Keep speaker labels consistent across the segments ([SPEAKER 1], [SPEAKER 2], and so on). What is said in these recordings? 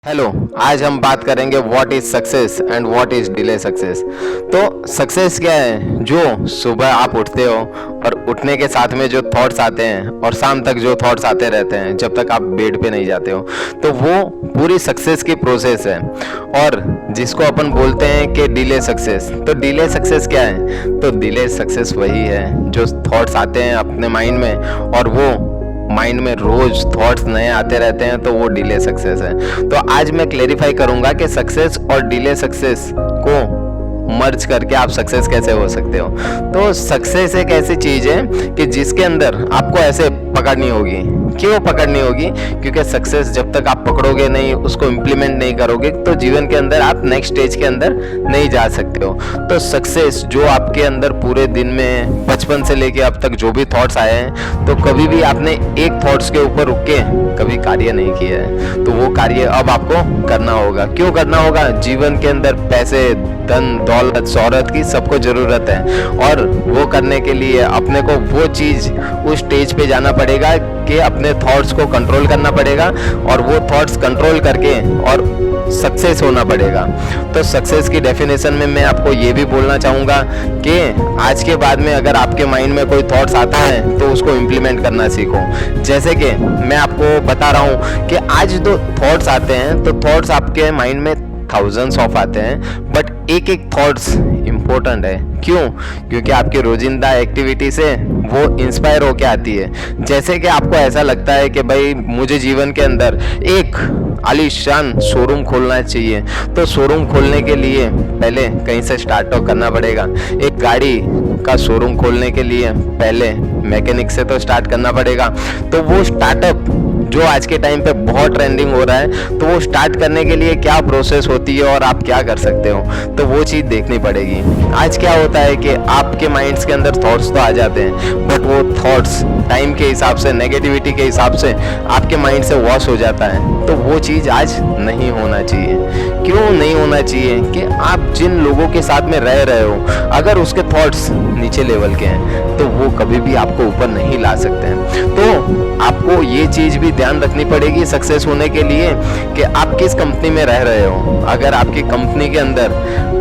[SPEAKER 1] Hello. आज हम बात करेंगे what is success and what is delay success. तो सक्सेस क्या है? जो सुबह आप उठते हो और उठने के साथ में जो थॉट्स आते हैं और शाम तक जो थॉट्स आते रहते हैं जब तक आप बेड पे नहीं जाते हो, तो वो पूरी सक्सेस की प्रोसेस है। और जिसको अपन बोलते हैं कि डिले सक्सेस, तो डिले सक्सेस क्या है? तो डिले सक्सेस वही है जो थॉट्स आते हैं अपने माइंड में और वो माइंड में रोज थॉट्स नए आते रहते हैं, तो वो डिले सक्सेस है। तो आज मैं क्लेरिफाई करूंगा कि सक्सेस और डिले सक्सेस को मर्ज करके आप सक्सेस कैसे हो सकते हो। तो सक्सेस एक ऐसी चीज है कि जिसके अंदर आपको ऐसे पकड़नी होगी। क्यों पकड़नी होगी? क्योंकि सक्सेस जब तक आप पकड़ोगे नहीं, उसको इम्प्लीमेंट नहीं करोगे, तो जीवन के अंदर आप नेक्स्ट स्टेज के अंदर नहीं जा सकते हो। तो सक्सेस जो आपके अंदर पूरे दिन में बचपन से लेके अब तक जो भी थॉट्स आए हैं, तो कभी भी आपने एक थॉट्स के ऊपर रुक के कभी कार्य नहीं किया है, तो वो कार्य अब आपको करना होगा। क्यों करना होगा? जीवन के अंदर पैसे, धन, दौलत, शोहरत की सबको जरूरत है, और वो करने के लिए अपने को वो चीज उस स्टेज पे जाना पड़ेगा कि अपने थॉट्स को कंट्रोल करना पड़ेगा, और वो थॉट्स कंट्रोल करके और सक्सेस होना पड़ेगा। तो सक्सेस की डेफिनेशन में मैं आपको ये भी बोलना चाहूँगा कि आज के बाद में अगर आपके माइंड में कोई थॉट्स आता है तो उसको इम्प्लीमेंट करना सीखो। जैसे कि मैं आपको बता रहा हूँ कि आज जो थॉट्स आते हैं, तो थॉट्स आपके माइंड में थाउजेंड्स ऑफ आते हैं, बट एक एक थॉट्स इम्पोर्टेंट है। क्यों? क्योंकि आपकी रोजिंदा एक्टिविटी से वो इंस्पायर होके आती है। जैसे कि आपको ऐसा लगता है कि भाई मुझे जीवन के अंदर एक आलीशान शोरूम खोलना चाहिए, तो शोरूम खोलने के लिए पहले कहीं से स्टार्ट करना पड़ेगा। एक गाड़ी का शोरूम खोलने के लिए पहले मैकेनिक से तो स्टार्ट करना पड़ेगा। तो वो स्टार्टअप जो आज के टाइम पे बहुत ट्रेंडिंग हो रहा है, तो वो स्टार्ट करने के लिए क्या प्रोसेस होती है और आप क्या कर सकते हो, तो वो चीज़ देखनी पड़ेगी। आज क्या होता है कि आपके माइंड्स के अंदर थॉट्स तो आ जाते हैं, बट वो थॉट्स टाइम के हिसाब से, नेगेटिविटी के हिसाब से आपके माइंड से वॉश हो जाता है। तो वो चीज़ आज नहीं होना चाहिए। क्यों नहीं होना चाहिए? कि आप जिन लोगों के साथ में रह रहे हो, अगर उसके थॉट्स नीचे लेवल के हैं, तो वो कभी भी आपको ऊपर नहीं ला सकते हैं। तो आपको ये चीज़ भी ध्यान रखनी पड़ेगी सक्सेस होने के लिए कि आप किस कंपनी में रह रहे हो। अगर आपकी कंपनी के अंदर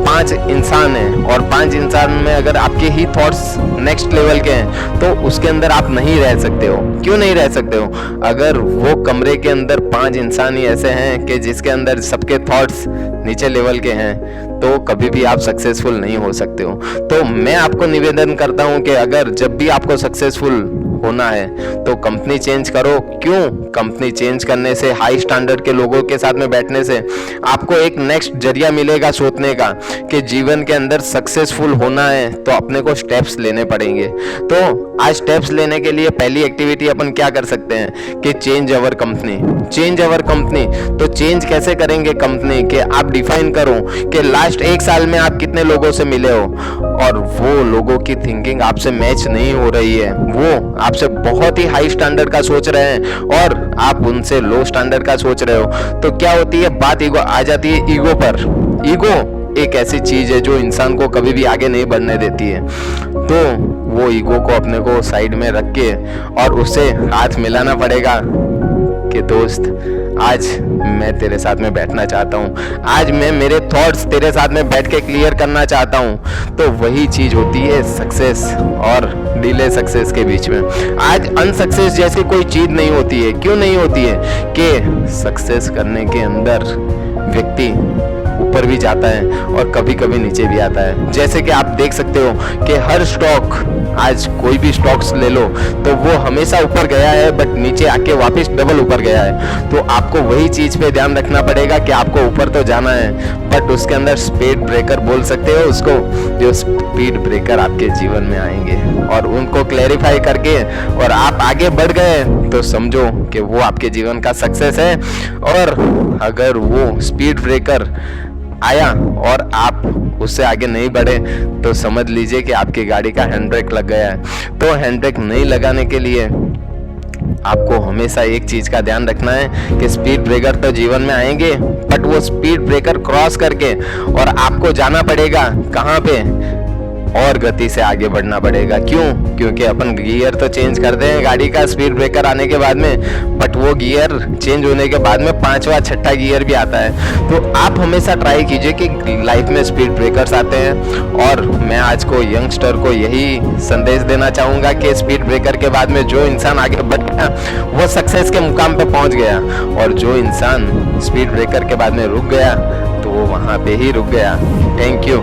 [SPEAKER 1] 5 इंसान हैं और 5 इंसान में अगर आपके ही थॉट्स नेक्स्ट लेवल के हैं, तो उसके अंदर आप नहीं रह सकते हो। क्यों नहीं रह सकते हो? अगर वो कमरे के अंदर 5 इंसान ही ऐसे हैं कि जिसके अंदर सबके थॉट्स नीचे लेवल के हैं, तो कभी भी आप सक्सेसफुल नहीं हो सकते हो। तो मैं आपको निवेदन करता हूं कि अगर जब भी आपको सक्सेसफुल होना है तो कंपनी चेंज करो। क्यों? कंपनी चेंज करने से, हाई स्टैंडर्ड के लोगों के साथ में बैठने से आपको एक नेक्स्ट जरिया मिलेगा सोचने का कि जीवन के अंदर सक्सेसफुल होना है तो अपने को स्टेप्स लेने पड़ेंगे। तो आज स्टेप्स लेने के लिए पहली एक्टिविटी अपन क्या कर सकते हैं कि change our company. Change our company, तो चेंज कैसे करेंगे कंपनी? कि आप डिफाइन करो कि लास्ट 1 साल में आप कितने लोगों से मिले हो और वो लोगों की थिंकिंग आपसे मैच नहीं हो रही है, वो आपसे बहुत ही हाई स्टैंडर्ड का सोच रहे हैं और आप उनसे लो स्टैंडर्ड का सोच रहे हो, तो क्या होती है? बात ईगो आ जाती है। ईगो पर, ईगो एक ऐसी चीज है जो इंसान को कभी भी आगे नहीं बढ़ने देती है। तो वो ईगो को अपने को साइड में रख के और उससे हाथ मिलाना पड़ेगा कि दोस्त, आज मैं तेरे साथ में बैठना चाहता हूँ, आज मैं मेरे थॉट्स तेरे साथ में बैठ के क्लियर करना चाहता हूँ। तो वही चीज होती है सक्सेस और डिले सक्सेस के बीच में। आज अनसक्सेस जैसी कोई चीज नहीं होती है। क्यों नहीं होती है? कि सक्सेस करने के अंदर व्यक्ति ऊपर भी जाता है और कभी कभी नीचे भी आता है। जैसे कि आप देख सकते हो कि हर स्टॉक, आज कोई भी स्टॉक्स ले लो तो वो हमेशा ऊपर गया है, बट नीचे आके वापस डबल ऊपर गया है। तो आपको वही चीज पे ध्यान रखना पड़ेगा कि आपको ऊपर तो जाना है, बट उसके अंदर स्पीड ब्रेकर बोल सकते हो उसको, जो स्पीड ब्रेकर आपके जीवन में आएंगे और उनको क्लैरिफाई करके और आप आगे बढ़ गए तो समझो कि वो आपके जीवन का सक्सेस है। और अगर वो स्पीड ब्रेकर आया और आप उससे आगे नहीं बढ़े, तो समझ लीजिए कि आपकी गाड़ी का हैंड ब्रेक लग गया है। तो हैंड ब्रेक नहीं लगाने के लिए आपको हमेशा एक चीज का ध्यान रखना है कि स्पीड ब्रेकर तो जीवन में आएंगे, बट वो स्पीड ब्रेकर क्रॉस करके और आपको जाना पड़ेगा कहाँ पे? और गति से आगे बढ़ना पड़ेगा। क्यों? क्योंकि अपन गियर तो चेंज करते हैं गाड़ी का स्पीड ब्रेकर आने के बाद में, बट वो गियर चेंज होने के बाद में पांचवा छठा गियर भी आता है। तो आप हमेशा ट्राई कीजिए कि लाइफ में स्पीड ब्रेकर्स आते हैं, और मैं आज को यंगस्टर को यही संदेश देना चाहूँगा कि स्पीड ब्रेकर के बाद में जो इंसान आगे बढ़ गया वो सक्सेस के मुकाम पे पहुँच गया, और जो इंसान स्पीड ब्रेकर के बाद में रुक गया तो वो वहाँ पे ही रुक गया। Thank you.